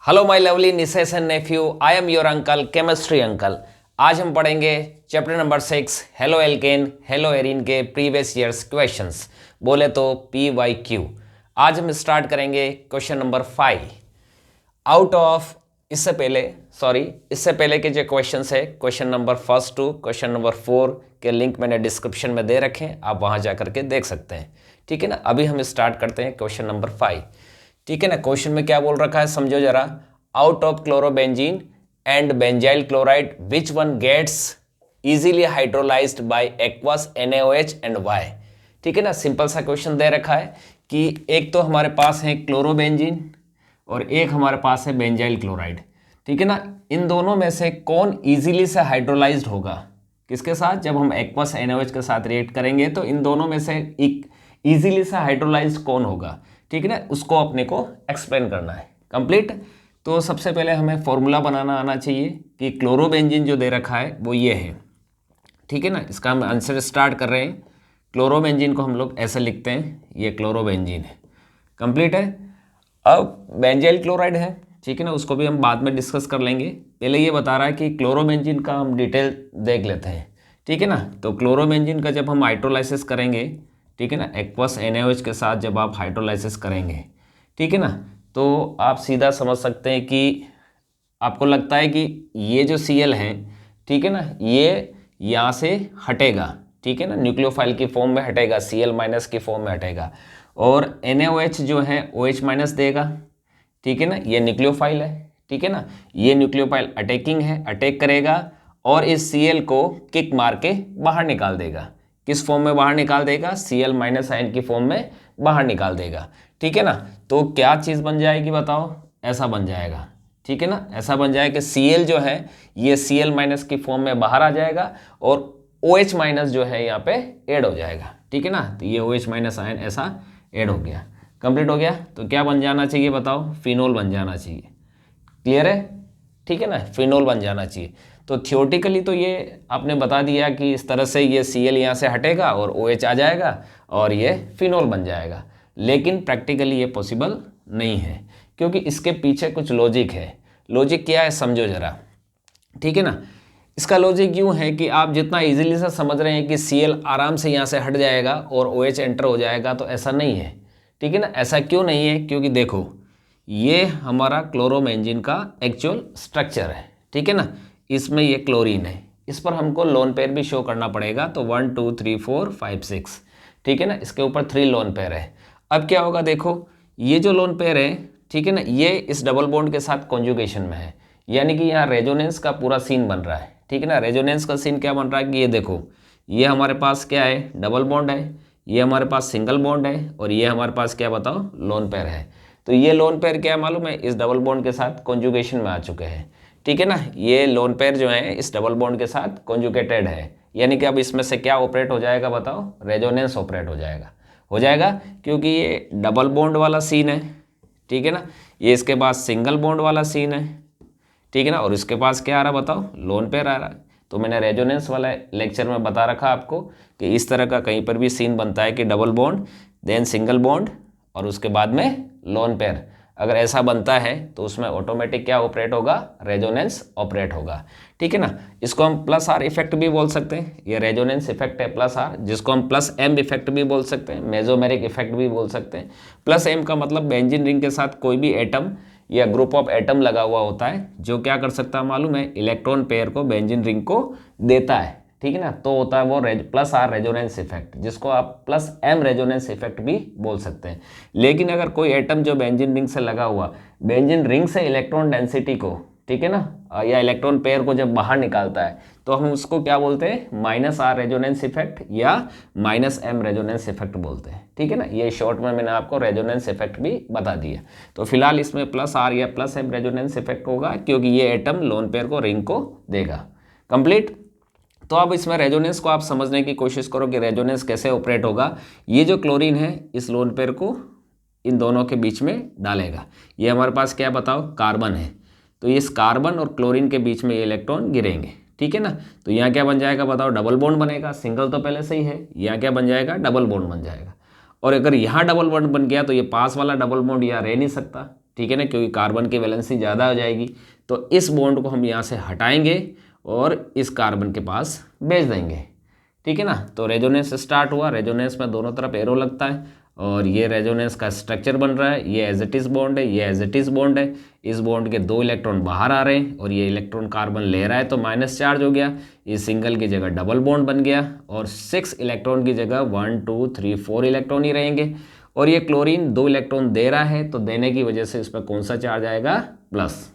Hello my lovely nieces and nephew, I am your uncle chemistry uncle. आज हम पढ़ेंगे chapter number 6 haloalkane haloarene के previous years questions, बोले तो PYQ। आज हम स्टार्ट करेंगे क्वेश्चन नंबर 5 आउट ऑफ। इससे पहले के जो क्वेश्चंस है, question number 1 to question number 4 के लिंक मैंने डिस्क्रिप्शन में दे रखे हैं, आप वहां जाकर के देख सकते हैं। ठीक है ना। अभी हम स्टार्ट करते हैं क्वेश्चन नंबर 5। ठीक है ना। क्वेश्चन में क्या बोल रखा है समझो जरा। Out of chlorobenzene and benzyl chloride which one gets easily hydrolysed by aqueous NaOH and why. ठीक है ना। सिंपल सा क्वेश्चन दे रखा है कि एक तो हमारे पास है क्लोरोबेंजीन और एक हमारे पास है बेंजाइल क्लोराइड। ठीक है ना। इन दोनों में से कौन इजीली से हाइड्रोलाइज्ड होगा, किसके साथ? जब हम एक्वस NaOH के साथ रिएक्ट करेंगे तो इन दोनों में से एक इजीली से हाइड्रोलाइज्ड कौन होगा। ठीक है ना। उसको अपने को एक्सप्लेन करना है कंप्लीट। तो सबसे पहले हमें फॉर्मूला बनाना आना चाहिए कि क्लोरोबेंजीन जो दे रखा है वो ये है। ठीक है ना। इसका हम आंसर स्टार्ट कर रहे हैं। क्लोरोबेंजीन को हम लोग ऐसे लिखते हैं, ये क्लोरोबेंजीन है, कंप्लीट है। अब बेंजाइल क्लोराइड है, ठीक है ना, उसको भी हम बाद में डिस्कस कर लेंगे। पहले ये बता रहा है कि क्लोरोबेंजीन का हम डिटेल देख लेते हैं। ठीक है ना। तो क्लोरोबेंजीन का जब हम हाइड्रोलाइसिस करेंगे, ठीक है ना, एक्वस NaOH के साथ जब आप हाइड्रोलाइसिस करेंगे, ठीक है ना, तो आप सीधा समझ सकते हैं कि आपको लगता है कि ये जो Cl है, ठीक है ना, ये यहाँ से हटेगा, ठीक है ना, न्यूक्लियोफाइल की फॉर्म में हटेगा, Cl- की फॉर्म में हटेगा, और NaOH जो है OH- देगा। ठीक है ना। ये न्यूक्लियोफाइल है, ठीक है ना, ये न्यूक्लियोफाइल अटैकिंग है, अटैक करेगा और इस Cl को किक मार के बाहर निकाल देगा। किस फॉर्म में बाहर निकाल देगा? Cl- आयन की फॉर्म में बाहर निकाल देगा। ठीक है ना। तो क्या चीज़ बन जाएगी बताओ? ऐसा बन जाएगा। ठीक है ना। ऐसा बन जाएगा कि Cl जो है ये Cl- की फॉर्म में बाहर आ जाएगा और OH- जो है यहाँ पे ऐड हो जाएगा। ठीक है ना। तो ये OH- आयन ऐसा ऐड हो गया, कंप्लीट हो गया। तो क्या बन जाना चाहिए बताओ? फिनोल बन जाना चाहिए। क्लियर है? ठीक है ना। फिनोल बन जाना चाहिए। तो थियोरेटिकली तो ये आपने बता दिया कि इस तरह से ये Cl यहाँ से हटेगा और OH आ जाएगा और ये फिनोल बन जाएगा, लेकिन प्रैक्टिकली ये पॉसिबल नहीं है क्योंकि इसके पीछे कुछ लॉजिक है। लॉजिक क्या है समझो ज़रा। ठीक है ना। इसका लॉजिक यूँ है कि आप जितना इजीली से समझ रहे हैं कि Cl आराम से यहाँ से हट जाएगा और OH एंटर हो जाएगा, तो ऐसा नहीं है। ठीक है ना। ऐसा क्यों नहीं है? क्योंकि देखो ये हमारा क्लोरोबेंजीन का एक्चुअल स्ट्रक्चर है। ठीक है ना। इसमें ये क्लोरीन है, इस पर हमको लोन पेयर भी शो करना पड़ेगा। तो 1 2 3 4 5 6, ठीक है ना, इसके ऊपर 3 लोन पेयर है। अब क्या होगा देखो, ये जो लोन पेयर है, ठीक है ना, ये इस डबल बॉन्ड के साथ कॉन्जुगेशन में है, यानी कि यहाँ रेजोनेंस का पूरा सीन बन रहा है। ठीक है ना। रेजोनेंस का सीन क्या बन रहा है कि ये देखो, ये हमारे पास क्या है? डबल बॉन्ड है, ये हमारे पास सिंगल बॉन्ड है और ये हमारे पास क्या बताओ? लोन पेयर है। तो ये लोन पेयर क्या मालूम है? इस डबल बॉन्ड के साथ कॉन्जुगेशन में आ चुके हैं। ठीक है ना। ये लोन पेयर जो है इस डबल बॉन्ड के साथ कॉन्जुगेटेड है, यानी कि अब इसमें से क्या ऑपरेट हो जाएगा बताओ? रेजोनेंस ऑपरेट हो जाएगा क्योंकि ये डबल बॉन्ड वाला सीन है। ठीक है ना। ये इसके पास सिंगल बॉन्ड वाला सीन है, ठीक है ना, और इसके पास क्या आ रहा बताओ? लोन पेयर आ रहा है। तो मैंने रेजोनेंस वाला लेक्चर में बता रखा आपको कि इस तरह का कहीं पर भी सीन बनता है कि double bond then single bond और उसके बाद में लोन पेयर, अगर ऐसा बनता है तो उसमें ऑटोमेटिक क्या ऑपरेट होगा? रेजोनेंस ऑपरेट होगा। ठीक है ना। इसको हम +R इफेक्ट भी बोल सकते हैं, ये रेजोनेंस इफेक्ट है +R, जिसको हम +M इफेक्ट भी बोल सकते हैं, मेसोमेरिक इफेक्ट भी बोल सकते हैं। +M का मतलब बेंजीन रिंग के साथ कोई भी एटम या ग्रुप ऑफ एटम लगा हुआ होता है जो क्या कर सकता है मालूम है? इलेक्ट्रॉन पेयर को बेंजीन रिंग को देता है। ठीक है ना। तो होता है वो +R रेजोनेंस इफेक्ट, जिसको आप +M रेजोनेंस इफेक्ट भी बोल सकते हैं। लेकिन अगर कोई एटम जो बेंजीन रिंग से लगा हुआ, बेंजीन रिंग से इलेक्ट्रॉन डेंसिटी को, ठीक है ना, या इलेक्ट्रॉन पेयर को जब बाहर निकालता है तो हम उसको क्या बोलते हैं? -R रेजोनेंस इफेक्ट या -M रेजोनेंस इफेक्ट बोलते हैं। ठीक है ना। ये शॉर्ट में मैंने आपको रेजोनेंस इफेक्ट भी बता दिया। तो फिलहाल इसमें +R या +M रेजोनेंस इफेक्ट होगा क्योंकि ये एटम लोन पेयर को रिंग को देगा। कंप्लीट। तो अब इसमें रेजोनेंस को आप समझने की कोशिश करो कि रेजोनेंस कैसे ऑपरेट होगा। ये जो क्लोरीन है इस लोन पेयर को इन दोनों के बीच में डालेगा। ये हमारे पास क्या बताओ? कार्बन है। तो इस कार्बन और क्लोरीन के बीच में ये इलेक्ट्रॉन गिरेंगे। ठीक है ना। तो यहाँ क्या बन जाएगा बताओ? डबल बॉन्ड बनेगा। सिंगल तो पहले से ही है, यहाँ क्या बन जाएगा? डबल बॉन्ड बन जाएगा। और अगर यहाँ डबल बॉन्ड बन गया तो ये पास वाला डबल बॉन्ड यहाँ रह नहीं सकता, ठीक है ना, क्योंकि कार्बन की वैलेंसी ज़्यादा हो जाएगी। तो इस बॉन्ड को हम यहाँ से हटाएंगे और इस कार्बन के पास भेज देंगे, ठीक है ना। तो रेजोनेंस स्टार्ट हुआ, रेजोनेंस में दोनों तरफ एरो लगता है और ये रेजोनेंस का स्ट्रक्चर बन रहा है। ये एज इट इज बॉन्ड है, ये एज इट इज बॉन्ड है। इस बॉन्ड के 2 इलेक्ट्रॉन बाहर आ रहे हैं और ये इलेक्ट्रॉन कार्बन ले रहा है तो माइनस चार्ज हो गया। ये सिंगल की जगह डबल बॉन्ड बन गया और 6 इलेक्ट्रॉन की जगह 1 2 3 4 इलेक्ट्रॉन ही रहेंगे। और ये क्लोरीन 2 इलेक्ट्रॉन दे रहा है तो देने की वजह से इस पर कौन सा चार्ज आएगा, प्लस,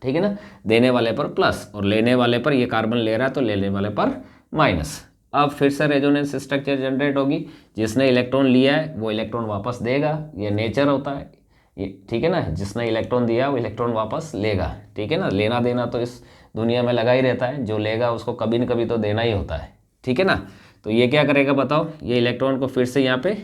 ठीक है ना। देने वाले पर प्लस और लेने वाले पर, ये कार्बन ले रहा है तो लेने वाले पर माइनस। अब फिर से रेजोनेंस स्ट्रक्चर जनरेट होगी। जिसने इलेक्ट्रॉन लिया है वो इलेक्ट्रॉन वापस देगा, ये नेचर होता है ये, ठीक है ना। जिसने इलेक्ट्रॉन दिया वो इलेक्ट्रॉन वापस लेगा, ठीक है ना। लेना देना तो इस दुनिया में लगा ही रहता है, जो लेगा उसको कभी न कभी तो देना ही होता है, ठीक है ना। तो ये क्या करेगा बताओ, ये इलेक्ट्रॉन को फिर से यहाँ पे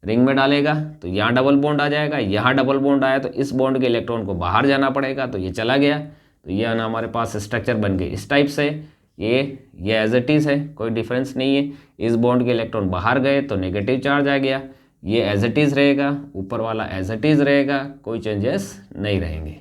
रिंग में डालेगा तो यहाँ डबल बॉन्ड आ जाएगा, यहाँ डबल बॉन्ड आया तो इस बॉन्ड के इलेक्ट्रॉन को बाहर जाना पड़ेगा तो ये चला गया। तो ये ना हमारे पास स्ट्रक्चर बन गई इस टाइप से। ये एज इट इज़ है, कोई डिफरेंस नहीं है। इस बॉन्ड के इलेक्ट्रॉन बाहर गए तो नेगेटिव चार्ज आ गया। ये एज इट इज़ रहेगा, ऊपर वाला एज इट इज़ रहेगा, कोई चेंजेस नहीं रहेंगे।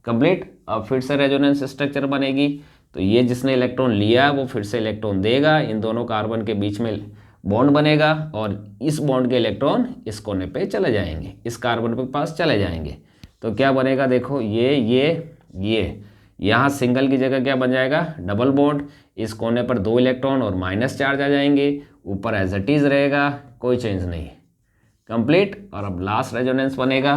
कंप्लीट। अब फिर से रेजोनेंस स्ट्रक्चर बनेगी तो ये जिसने इलेक्ट्रॉन लिया वो फिर से इलेक्ट्रॉन देगा, इन दोनों कार्बन के बीच में बॉन्ड बनेगा और इस बॉन्ड के इलेक्ट्रॉन इस कोने पे चले जाएंगे, इस कार्बन के पास चले जाएंगे। तो क्या बनेगा देखो, ये यहाँ सिंगल की जगह क्या बन जाएगा, डबल बॉन्ड। इस कोने पर 2 इलेक्ट्रॉन और माइनस चार्ज आ जाएंगे, ऊपर एज इट इज रहेगा, कोई चेंज नहीं। कंप्लीट। और अब लास्ट रेजोनेंस बनेगा,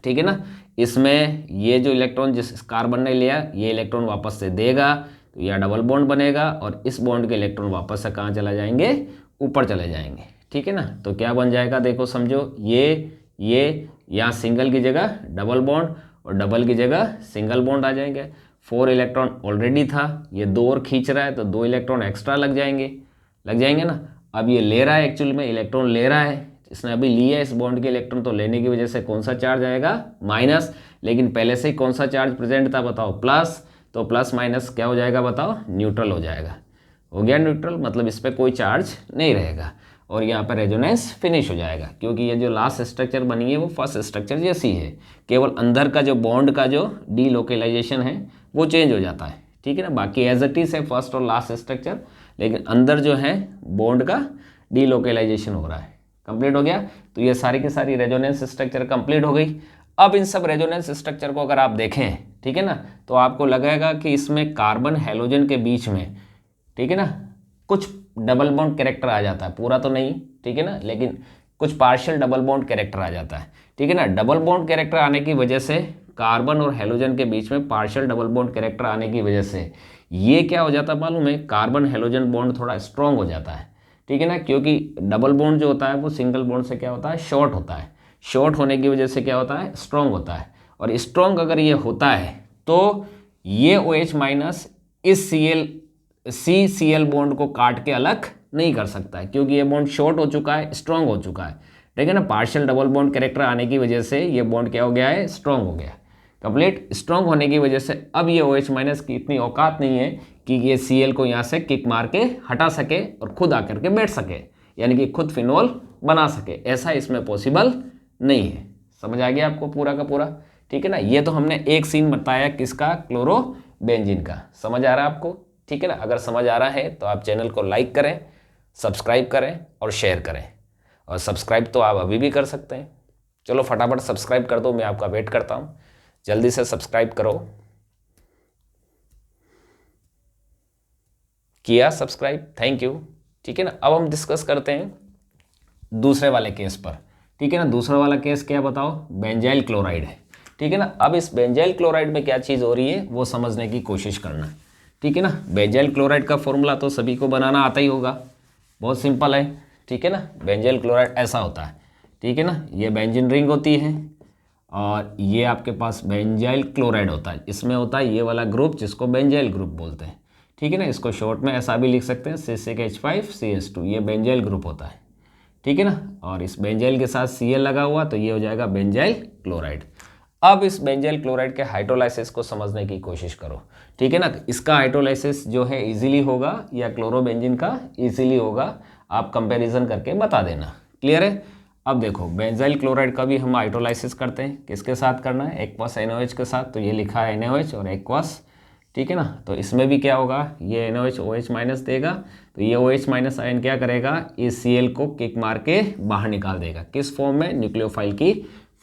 ठीक है ना। इसमें ये जो इलेक्ट्रॉन जिस कार्बन ने लिया ये इलेक्ट्रॉन वापस से देगा तो यह डबल बॉन्ड बनेगा और इस बॉन्ड के इलेक्ट्रॉन वापस से कहाँ चला जाएंगे, ऊपर चले जाएंगे, ठीक है ना। तो क्या बन जाएगा देखो समझो, ये यहाँ सिंगल की जगह डबल बॉन्ड और डबल की जगह सिंगल बॉन्ड आ जाएंगे। 4 इलेक्ट्रॉन ऑलरेडी था, ये 2 और खींच रहा है तो 2 इलेक्ट्रॉन एक्स्ट्रा लग जाएंगे ना। अब ये ले रहा है, एक्चुअल में इलेक्ट्रॉन ले रहा है, इसने अभी लिया है इस बॉन्ड के इलेक्ट्रॉन, तो लेने की वजह से कौन सा चार्ज आएगा, माइनस। लेकिन पहले से ही कौन सा चार्ज प्रेजेंट था बताओ, प्लस। तो प्लस माइनस क्या हो जाएगा बताओ, न्यूट्रल हो जाएगा। हो गया न्यूट्रल, मतलब इस पर कोई चार्ज नहीं रहेगा और यहाँ पर रेजोनेंस फिनिश हो जाएगा। क्योंकि ये जो लास्ट स्ट्रक्चर बनी है वो फर्स्ट स्ट्रक्चर जैसी है, केवल अंदर का जो बॉन्ड का जो डीलोकेलाइजेशन है वो चेंज हो जाता है, ठीक है ना। बाकी एज इट इज है फर्स्ट और लास्ट स्ट्रक्चर, लेकिन अंदर जो है बॉन्ड का डीलोकेलाइजेशन हो रहा है। कंप्लीट हो गया। तो ये सारी की सारी रेजोनेंस स्ट्रक्चर कंप्लीट हो गई। अब इन सब रेजोनेंस स्ट्रक्चर को अगर आप देखें, ठीक है ना, तो आपको लगेगा कि इसमें कार्बन हैलोजन के बीच में, ठीक है ना, कुछ डबल बॉन्ड कैरेक्टर आ जाता है, पूरा तो नहीं, ठीक है ना, लेकिन कुछ पार्शियल डबल बॉन्ड कैरेक्टर आ जाता है, ठीक है ना। डबल बॉन्ड कैरेक्टर आने की वजह से, कार्बन और हैलोजन के बीच में पार्शियल डबल बॉन्ड कैरेक्टर आने की वजह से ये क्या हो जाता है मालूम है, कार्बन हैलोजन बॉन्ड थोड़ा स्ट्रॉन्ग हो जाता है, ठीक है ना। क्योंकि डबल बॉन्ड जो होता है वो सिंगल बॉन्ड से क्या होता है, शॉर्ट होता है। शॉर्ट होने की वजह से क्या होता है, स्ट्रॉन्ग होता है। और स्ट्रॉन्ग अगर ये होता है तो ये OH माइनस इस CCl बॉन्ड को काट के अलग नहीं कर सकता है, क्योंकि ये बॉन्ड शॉर्ट हो चुका है, स्ट्रॉन्ग हो चुका है, ठीक है ना। पार्शियल डबल बॉन्ड कैरेक्टर आने की वजह से ये बॉन्ड क्या हो गया है, स्ट्रॉन्ग हो गया। कंप्लीट। स्ट्रॉन्ग होने की वजह से अब ये OH माइनस की इतनी औकात नहीं है कि ये Cl को यहाँ से किक मार के हटा सके और खुद आकर के बैठ सके, यानी कि खुद फिनोल बना सके, ऐसा इसमें पॉसिबल नहीं है। समझ आ गया आपको पूरा का पूरा, ठीक है ना। ये तो हमने एक सीन बताया किसका, क्लोरोबेंजीन का। समझ आ रहा है आपको, ठीक है ना। अगर समझ आ रहा है तो आप चैनल को लाइक करें, सब्सक्राइब करें और शेयर करें। और सब्सक्राइब तो आप अभी भी कर सकते हैं, चलो फटाफट सब्सक्राइब कर दो, मैं आपका वेट करता हूँ, जल्दी से सब्सक्राइब करो। किया सब्सक्राइब, थैंक यू, ठीक है ना। अब हम डिस्कस करते हैं दूसरे वाले केस पर, ठीक है ना। दूसरा वाला केस क्या बताओ, बेंजाइल क्लोराइड है, ठीक है ना। अब इस बेंजाइल क्लोराइड में क्या चीज़ हो रही है वो समझने की कोशिश करना, ठीक है ना। बेंजाइल क्लोराइड का फॉर्मूला तो सभी को बनाना आता ही होगा, बहुत सिंपल है, ठीक है ना। बेंजाइल क्लोराइड ऐसा होता है, ठीक है ना। ये बेंजीन रिंग होती है और ये आपके पास बेंजाइल क्लोराइड होता है, इसमें होता है ये वाला ग्रुप जिसको बेंजाइल ग्रुप बोलते हैं, ठीक है ना। इसको शॉर्ट में ऐसा भी लिख सकते हैं C6H5CH2, ये बेंजाइल ग्रुप होता है, ठीक है ना। और इस बेंजाइल के साथ Cl लगा हुआ तो ये हो जाएगा बेंजाइल क्लोराइड। अब इस बेंजाइल क्लोराइड के हाइड्रोलाइसिस को समझने की कोशिश करो, ठीक है ना। इसका हाइड्रोलाइसिस जो है इजीली होगा या क्लोरोबेंजीन का इजीली होगा, आप कंपैरिजन करके बता देना, क्लियर है। अब देखो बेंजाइल क्लोराइड का भी हम हाइड्रोलाइसिस करते हैं, किसके साथ करना है, एक्वस NaOH के साथ, तो ये लिखा है NaOH और एक्वस, ठीक है ना। तो इसमें भी क्या होगा, ये NaOH OH माइनस देगा, तो ये OH माइनस आयन क्या करेगा, इस Cl को किक मार के बाहर निकाल देगा, किस फॉर्म में, न्यूक्लियोफाइल की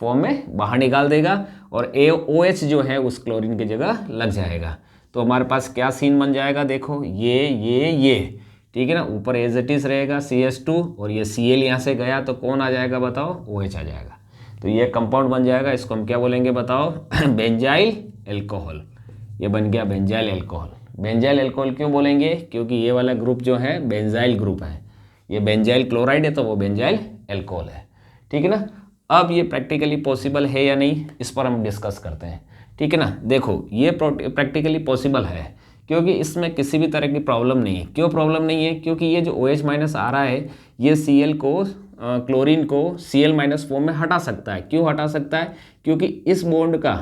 फॉर्म में बाहर निकाल देगा, और AOH जो है उस क्लोरीन की जगह लग जाएगा। तो हमारे पास क्या सीन बन जाएगा, देखो ये, ठीक है ना, ऊपर एज इट इज रहेगा CH2 और ये Cl यहाँ से गया तो कौन आ जाएगा बताओ, OH आ जाएगा। तो ये कंपाउंड बन जाएगा, इसको हम क्या बोलेंगे बताओ, बेंजाइल एल्कोहल। ये बन गया बेंजाइल एल्कोहल। बेंजाइल एल्कोहल क्यों बोलेंगे, क्योंकि ये वाला ग्रुप जो है बेंजाइल ग्रुप है, ये बेंजाइल क्लोराइड है तो वो बेंजाइल एल्कोहल है, ठीक है ना। अब ये प्रैक्टिकली पॉसिबल है या नहीं, इस पर हम डिस्कस करते हैं, ठीक है ना। देखो ये प्रैक्टिकली पॉसिबल है, क्योंकि इसमें किसी भी तरह की प्रॉब्लम नहीं है। क्यों प्रॉब्लम नहीं है, क्योंकि ये जो OH माइनस आ रहा है ये Cl को क्लोरीन को Cl माइनस फॉर्म में हटा सकता है। क्यों हटा सकता है, क्योंकि इस बॉन्ड का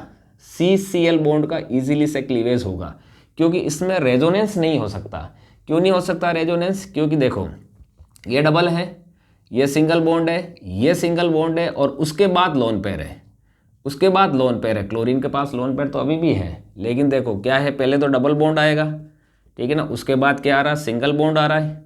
CCl बॉन्ड का इजीली से क्लीवेज होगा, क्योंकि इसमें रेजोनेंस नहीं हो सकता। क्यों नहीं हो सकता रेजोनेंस, क्योंकि देखो ये डबल है, ये सिंगल बॉन्ड है, ये सिंगल बॉन्ड है, और उसके बाद लोन पेयर है, उसके बाद लोन पेयर है। क्लोरीन के पास लोन पेयर तो अभी भी है, लेकिन देखो क्या है, पहले तो डबल बॉन्ड आएगा, ठीक है ना, उसके बाद क्या आ रहा है, सिंगल बॉन्ड आ रहा है,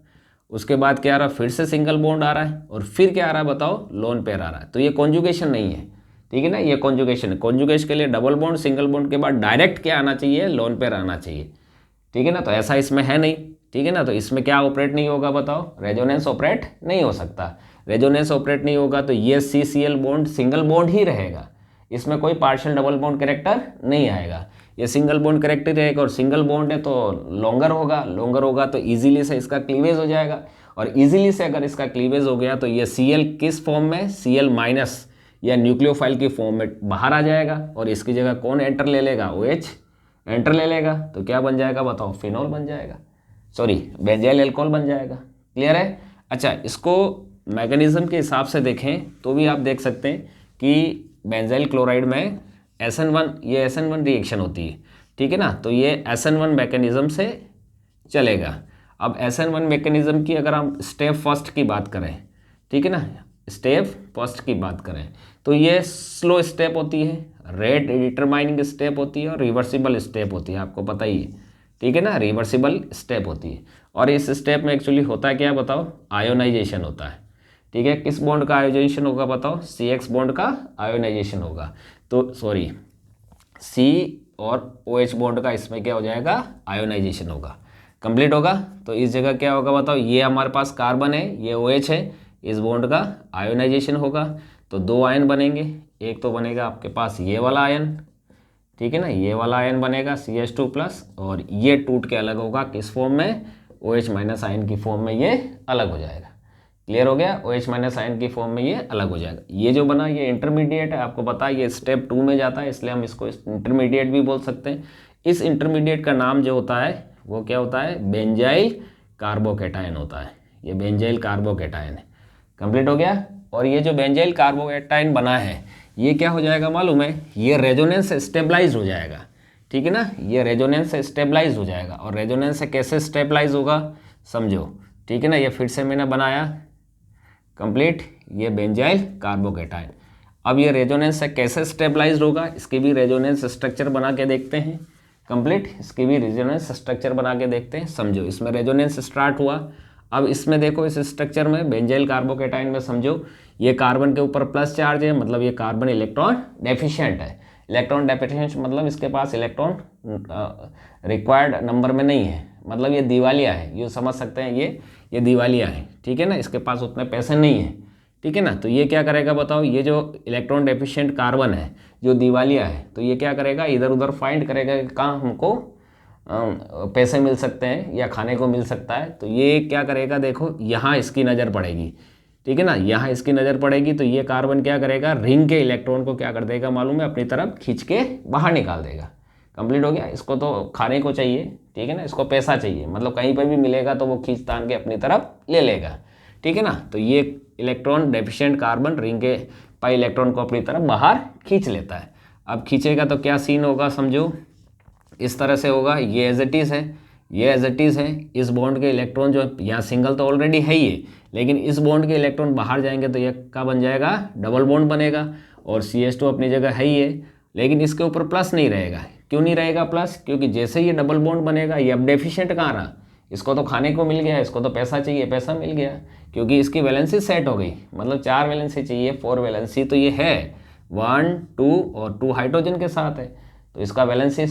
उसके बाद क्या आ रहा है, फिर से सिंगल बॉन्ड आ रहा है, और फिर क्या आ रहा है बताओ, लोन पेयर आ रहा है। तो ये कॉन्जुगेशन नहीं है, ठीक है ना, ये कॉन्जुगेशन है। कॉन्जुगेशन के लिए डबल बॉन्ड सिंगल बॉन्ड के बाद डायरेक्ट क्या आना चाहिए, लोन पेयर आना चाहिए, ठीक है ना। तो ऐसा इसमें है नहीं, ठीक है ना। तो इसमें क्या ऑपरेट नहीं होगा बताओ, रेजोनेंस ऑपरेट नहीं हो सकता। रेजोनेंस ऑपरेट नहीं होगा तो ये CCl बॉन्ड सिंगल बॉन्ड ही रहेगा, इसमें कोई पार्शियल डबल बॉन्ड कैरेक्टर नहीं आएगा, ये सिंगल बॉन्ड कैरेक्टर रहेगा, और सिंगल बॉन्ड है तो लॉन्गर होगा तो इजीली से इसका क्लीवेज हो जाएगा, और इजीली से अगर इसका क्लीवेज हो गया तो ये Cl किस फॉर्म में, Cl माइनस या न्यूक्लियोफाइल की फॉर्म में बाहर आ जाएगा, और इसकी जगह कौन एंटर ले लेगा, OH एंटर ले लेगा। तो क्या बन जाएगा बताओ, फिनॉल बन जाएगा, सॉरी बेंजाइल अल्कोहल बन जाएगा। क्लियर है। अच्छा, इसको मैकेनिज्म के हिसाब से देखें तो भी आप देख सकते हैं कि बेंजाइल क्लोराइड में SN1, ये SN1 रिएक्शन होती है, ठीक है ना। तो ये SN1 मैकेनिज्म से चलेगा। अब SN1 मैकेनिज्म की अगर हम स्टेप फर्स्ट की बात करें, ठीक है ना, स्टेप फर्स्ट की बात करें तो ये स्लो स्टेप होती है, रेट डिटरमाइनिंग स्टेप होती है, और रिवर्सिबल स्टेप होती है, आपको पता ही है, ठीक है ना, रिवर्सिबल स्टेप होती है। और इस स्टेप में एक्चुअली होता है क्या बताओ, आयोनाइजेशन होता है, ठीक है। किस बॉन्ड का आयोनाइजेशन होगा बताओ, CX बॉन्ड का आयोनाइजेशन होगा। तो सॉरी C और OH बॉन्ड का इसमें क्या हो जाएगा, आयोनाइजेशन होगा, कंप्लीट होगा। तो इस जगह क्या होगा बताओ, ये हमारे पास कार्बन है, ये OH है, इस बॉन्ड का आयोनाइजेशन होगा, तो दो आयन बनेंगे। एक तो बनेगा आपके पास ये वाला आयन, ठीक है ना, ये वाला आयन बनेगा CH2+, और ये टूट के अलग होगा किस फॉर्म में, OH माइनस आयन की फॉर्म में ये अलग हो जाएगा। क्लियर हो गया, OH माइनस आयन की फॉर्म में ये अलग हो जाएगा। ये जो बना ये इंटरमीडिएट है, आपको पता है ये स्टेप 2 में जाता है, इसलिए हम इसको इंटरमीडिएट भी बोल सकते हैं। इस इंटरमीडिएट का नाम जो होता है वो क्या होता है, बेंजाइल कार्बोकैटायन होता है। ये बेंजाइल कार्बोकैटायन है, कंप्लीट हो गया। और ये जो बेंजाइल कार्बोकैटायन बना है ये क्या हो जाएगा मालूम है, ये रेजोनेंस से स्टेबलाइज हो जाएगा, ठीक है ना, ये रेजोनेंस से स्टेबलाइज हो जाएगा। और रेजोनेंस से कैसे स्टेबलाइज होगा समझो, ठीक है ना। ये फिर से मैंने बनाया कंप्लीट, ये बेंजाइल कार्बोकैटायन। अब ये रेजोनेंस से कैसे स्टेबलाइज होगा, इसकी भी रेजोनेंस स्ट्रक्चर बना के देखते हैं, कंप्लीट इसकी भी रेजोनेंस स्ट्रक्चर बना के देखते हैं। समझो इसमें रेजोनेंस स्टार्ट हुआ, अब इसमें देखो इस स्ट्रक्चर में बेंजाइल कार्बोकैटायन में समझो ये कार्बन के ऊपर प्लस चार्ज है, मतलब ये कार्बन इलेक्ट्रॉन डेफिशिएंट है। इलेक्ट्रॉन डेफिशिएंट मतलब इसके पास इलेक्ट्रॉन रिक्वायर्ड नंबर में नहीं है, मतलब ये दिवालिया है, ये समझ सकते हैं, ये दिवालिया है, ठीक है ना, इसके पास उतने पैसे नहीं है, ठीक है ना। तो ये क्या करेगा बताओ, ये जो इलेक्ट्रॉन डेफिशिएंट कार्बन है जो दिवालिया है, तो ये क्या करेगा, इधर उधर फाइंड करेगा कि कहाँ हमको पैसे मिल सकते हैं या खाने को मिल सकता है। तो ये क्या करेगा, देखो यहाँ इसकी नज़र पड़ेगी, ठीक है ना, यहाँ इसकी नज़र पड़ेगी तो ये कार्बन क्या करेगा, रिंग के इलेक्ट्रॉन को क्या कर देगा मालूम है, अपनी तरफ खींच के बाहर निकाल देगा। कंप्लीट हो गया। इसको तो खाने को चाहिए, ठीक है ना, इसको पैसा चाहिए, मतलब कहीं पर भी मिलेगा तो वो खींच तान के अपनी तरफ ले लेगा, ठीक है ना। तो ये इलेक्ट्रॉन डेफिशिएंट कार्बन रिंग के पाई इलेक्ट्रॉन को अपनी तरफ बाहर खींच लेता है। अब खींचेगा तो क्या सीन होगा समझो, इस तरह से होगा, ये एज इट इज़ है, ये एज इट इज़ है। इस बॉन्ड के इलेक्ट्रॉन जो यहाँ सिंगल तो ऑलरेडी है ही है, लेकिन इस बॉन्ड के इलेक्ट्रॉन बाहर जाएंगे तो ये क्या बन जाएगा, डबल बॉन्ड बनेगा। और CH2 अपनी जगह है ही है, लेकिन इसके ऊपर प्लस नहीं रहेगा। क्यों नहीं रहेगा प्लस, क्योंकि जैसे ये डबल बॉन्ड बनेगा, ये अब डेफिशिएंट कहाँ रहा, इसको तो खाने को मिल गया, इसको तो पैसा चाहिए, पैसा मिल गया, क्योंकि इसकी वैलेंसी सेट हो गई। मतलब 4 वैलेंसी चाहिए, 4 वैलेंसी तो ये है 1 2 और 2 हाइड्रोजन के साथ है, तो इसका वैलेंसी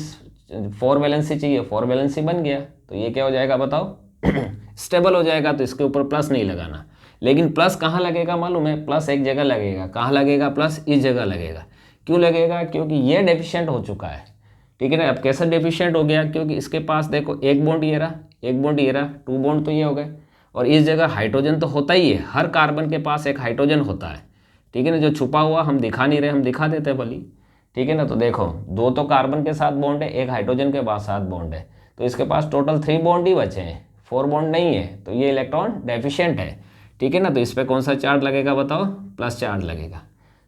4 वैलेंसी चाहिए, 4 वैलेंसी बन गया, तो ये क्या हो जाएगा बताओ, स्टेबल हो जाएगा। तो इसके ऊपर प्लस नहीं लगाना। लेकिन प्लस कहाँ लगेगा मालूम है, प्लस एक जगह लगेगा। कहाँ लगेगा प्लस, इस जगह लगेगा। क्यों लगेगा, क्योंकि ये डेफिशिएंट हो चुका है, ठीक है ना। अब कैसे डेफिशिएंट हो गया, क्योंकि इसके पास देखो एक बॉन्ड ये रहा, एक बॉन्ड ये रहा, 2 बॉन्ड तो ये हो गए, और इस जगह हाइड्रोजन तो होता ही है, हर कार्बन के पास एक हाइड्रोजन होता है, ठीक है ना। जो छुपा हुआ हम दिखा नहीं रहे, हम दिखा देते भली, ठीक है ना। तो देखो 2 तो कार्बन के साथ बॉन्ड है, एक हाइड्रोजन के पास साथ बॉन्ड है, तो इसके पास टोटल 3 बॉन्ड ही बचे हैं, 4 बॉन्ड नहीं है, तो ये इलेक्ट्रॉन डेफिशिएंट है, ठीक है ना। तो इस पर कौन सा चार्ज लगेगा बताओ, प्लस चार्ज लगेगा।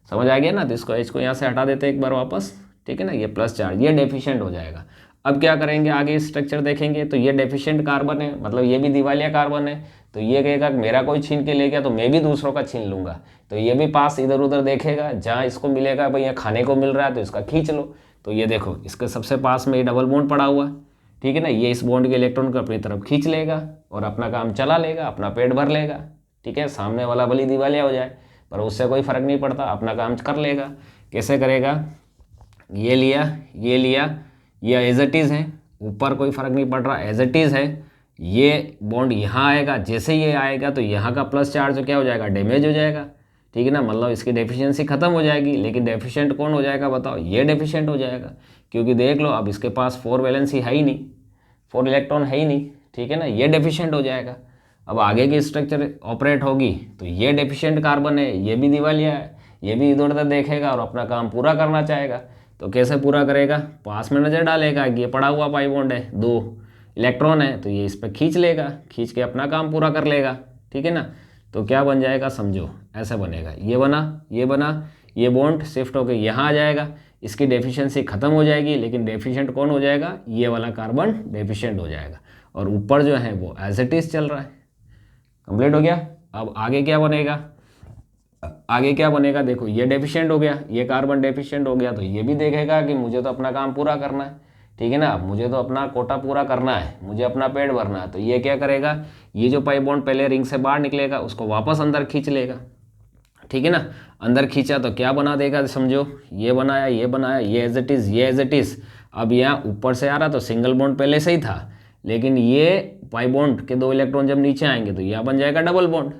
समझ आ गया ना। तो इसको H को यहाँ से हटा देते हैं एक बार वापस, ठीक है ना। ये प्लस चार्ज, ये डेफिशिएंट हो जाएगा। अब क्या करेंगे, आगे स्ट्रक्चर देखेंगे तो ये डेफिशिएंट कार्बन है, मतलब ये भी दिवालिया कार्बन है, तो ये कहेगा मेरा कोई छीन के ले गया तो मैं भी दूसरों का छीन लूंगा, तो ये भी पास इधर उधर देखेगा, जहाँ इसको मिलेगा भाई यहाँ खाने को मिल रहा है तो इसका खींच लो। तो ये देखो इसके सबसे पास में ये डबल बॉन्ड पड़ा हुआ है, ठीक है ना। ये इस बॉन्ड के इलेक्ट्रॉन को अपनी तरफ खींच लेगा और अपना काम चला लेगा, अपना पेट भर लेगा, ठीक है। सामने वाला भली दिवालिया हो जाए पर उससे कोई फर्क नहीं पड़ता, अपना काम कर लेगा। कैसे करेगा, ये लिया, ये लिया, ये एज इट इज़ है, ऊपर कोई फर्क नहीं पड़ रहा, एज इट इज़ है। ये बॉन्ड यहाँ आएगा, जैसे ये आएगा तो यहाँ का प्लस चार्ज क्या हो जाएगा, डैमेज हो जाएगा, ठीक है ना। मतलब इसकी डेफिशिएंसी खत्म हो जाएगी। लेकिन डेफिशिएंट कौन हो जाएगा बताओ, ये डेफिशिएंट हो जाएगा, क्योंकि देख लो अब इसके पास 4 वैलेंसी है ही नहीं, 4 इलेक्ट्रॉन है ही नहीं, ठीक है ना। ये डेफिशिएंट हो जाएगा। अब आगे की स्ट्रक्चर ऑपरेट होगी तो ये डेफिशिएंट कार्बन है, ये भी दिवालिया है, ये भी इधर उधर देखेगा और अपना काम पूरा करना चाहेगा। तो कैसे पूरा करेगा, पास में नज़र डालेगा कि ये पड़ा हुआ पाई बॉन्ड है, 2 इलेक्ट्रॉन है, तो ये इस पर खींच लेगा, खींच के अपना काम पूरा कर लेगा, ठीक है ना। तो क्या बन जाएगा समझो, ऐसा बनेगा, ये बना, ये बना, ये बॉन्ड शिफ्ट होकर यहाँ आ जाएगा, इसकी डेफिशिएंसी खत्म हो जाएगी। लेकिन डेफिशिएंट कौन हो जाएगा, ये वाला कार्बन डेफिशिएंट हो जाएगा, और ऊपर जो है वो एज इट इज चल रहा है। कंप्लीट हो गया। अब आगे क्या बनेगा, आगे क्या बनेगा, देखो ये डेफिशिएंट हो गया, ये कार्बन डेफिशिएंट हो गया, तो ये भी देखेगा कि मुझे तो अपना काम पूरा करना है, ठीक है ना। मुझे तो अपना कोटा पूरा करना है, मुझे अपना पेट भरना है। तो ये क्या करेगा, ये जो पाई बॉन्ड पहले रिंग से बाहर निकलेगा उसको वापस अंदर खींच लेगा, ठीक है ना। अंदर खींचा तो क्या बना देगा समझो, ये बनाया, ये बनाया, ये एज इट इज़, ये एज इट इज़। अब यहाँ ऊपर से आ रहा तो सिंगल बॉन्ड पहले से ही था, लेकिन ये पाई बॉन्ड के 2 इलेक्ट्रॉन जब नीचे आएंगे तो यह बन जाएगा डबल बॉन्ड,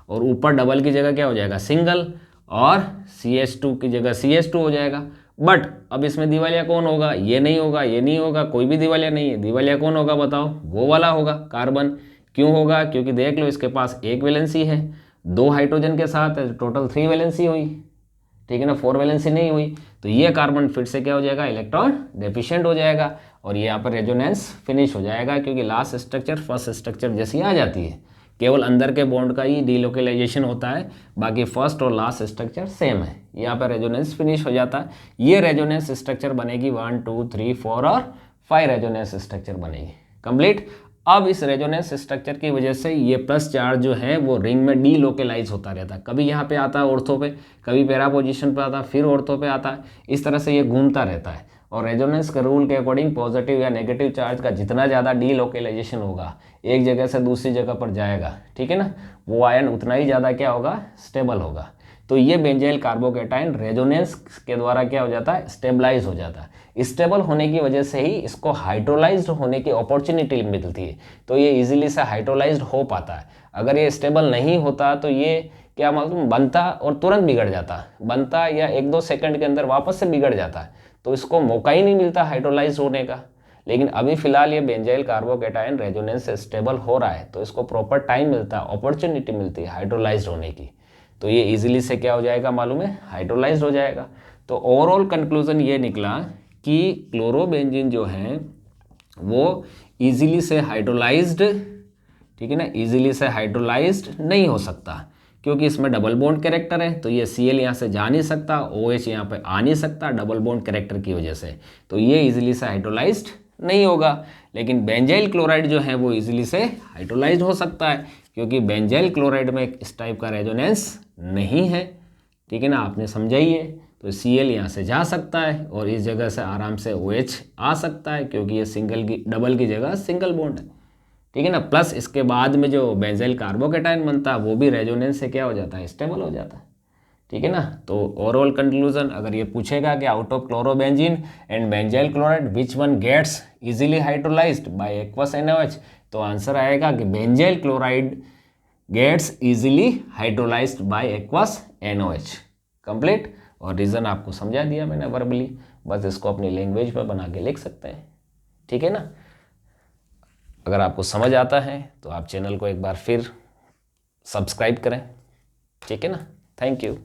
और ऊपर डबल की जगह क्या हो जाएगा, सिंगल, और CH2 की जगह CH2 हो जाएगा। बट अब इसमें दिवालिया कौन होगा, ये नहीं होगा, ये नहीं होगा, कोई भी दिवालिया नहीं है। दिवालिया कौन होगा बताओ, वो वाला होगा कार्बन। क्यों होगा, क्योंकि देख लो इसके पास 1 वैलेंसी है, 2 हाइड्रोजन के साथ टोटल 3 वैलेंसी हुई, ठीक है ना, 4 वैलेंसी नहीं हुई। तो ये कार्बन फिर से क्या हो जाएगा, इलेक्ट्रॉन डेफिशिएंट हो जाएगा, और यहाँ पर रेजोनेंस फिनिश हो जाएगा, क्योंकि लास्ट स्ट्रक्चर फर्स्ट स्ट्रक्चर जैसी आ जाती है, केवल अंदर के बॉन्ड का ही डीलोकेलाइजेशन होता है, बाकी फर्स्ट और लास्ट स्ट्रक्चर सेम है। यहाँ पर रेजोनेंस फिनिश हो जाता है। ये रेजोनेंस स्ट्रक्चर बनेगी 1 2 3 4 और 5 रेजोनेंस स्ट्रक्चर बनेगी कंप्लीट। अब इस रेजोनेंस स्ट्रक्चर की वजह से ये प्लस चार्ज जो है वो रिंग में डीलोकेलाइज होता रहता है, कभी यहाँ पे आता है ऑर्थो पे, कभी पैरा पोजीशन पे आता है, फिर ऑर्थो पे आता है, इस तरह से ये घूमता रहता है। और रेजोनेंस के रूल के अकॉर्डिंग पॉजिटिव या नेगेटिव चार्ज का जितना ज़्यादा डीलोकेलाइजेशन होगा, एक जगह से दूसरी जगह पर जाएगा, ठीक है ना, वो आयन उतना ही ज़्यादा क्या होगा, स्टेबल होगा। तो ये बेंजाइल कार्बोकेटाइन रेजोनेंस के द्वारा क्या हो जाता है, स्टेबलाइज हो जाता है। स्टेबल होने की वजह से ही इसको हाइड्रोलाइज्ड होने की अपॉर्चुनिटी मिलती है, तो ये इजीली से हाइड्रोलाइज्ड हो पाता है। अगर ये स्टेबल नहीं होता तो ये क्या मालूम बनता और तुरंत बिगड़ जाता, बनता या 1-2 सेकंड के अंदर वापस से बिगड़ जाता है, तो इसको मौका ही नहीं मिलता हाइड्रोलाइज होने का। लेकिन अभी फिलहाल ये बेंजाइल कार्बोकेटाइन रेजोनेंस से स्टेबल हो रहा है, तो इसको प्रॉपर टाइम मिलता है, अपॉर्चुनिटी मिलती है हाइड्रोलाइज होने की, तो ये इजीली से क्या हो जाएगा मालूम है, हाइड्रोलाइज हो जाएगा। तो ओवरऑल कंक्लूजन ये निकला कि क्लोरोबेंजीन जो है वो इजीली से हाइड्रोलाइज्ड, ठीक है ना, इजीली से हाइड्रोलाइज्ड नहीं हो सकता, क्योंकि इसमें डबल बॉन्ड कैरेक्टर है, तो ये Cl यहाँ से जा नहीं सकता, OH यहाँ पे आ नहीं सकता डबल बॉन्ड कैरेक्टर की वजह से, तो ये इजीली से हाइड्रोलाइज्ड नहीं होगा। लेकिन बेंजाइल क्लोराइड जो है वो इजीली से हाइड्रोलाइज्ड हो सकता है, क्योंकि बेंजाइल क्लोराइड में इस टाइप का रेजोनेंस नहीं है, ठीक है ना, आपने समझा ही है। तो Cl यहाँ से जा सकता है और इस जगह से आराम से OH आ सकता है, क्योंकि ये सिंगल की डबल की जगह सिंगल बॉन्ड है, ठीक है ना। प्लस इसके बाद में जो बेंजाइल कार्बोकेटायन बनता है वो भी रेजोनेंस से क्या हो जाता है, स्टेबल हो जाता है, ठीक है ना। तो ओवरऑल कंक्लूजन, अगर ये पूछेगा कि out of chlorobenzene and benzyl chloride which one gets easily hydrolysed by aqueous NaOH, तो आंसर आएगा कि benzyl chloride gets easily hydrolysed by aqueous NaOH। Complete. और रीज़न आपको समझा दिया मैंने वर्बली, बस इसको अपनी लैंग्वेज में बना के लिख सकते हैं, ठीक है ना। अगर आपको समझ आता है तो आप चैनल को एक बार फिर सब्सक्राइब करें, ठीक है ना। Thank you.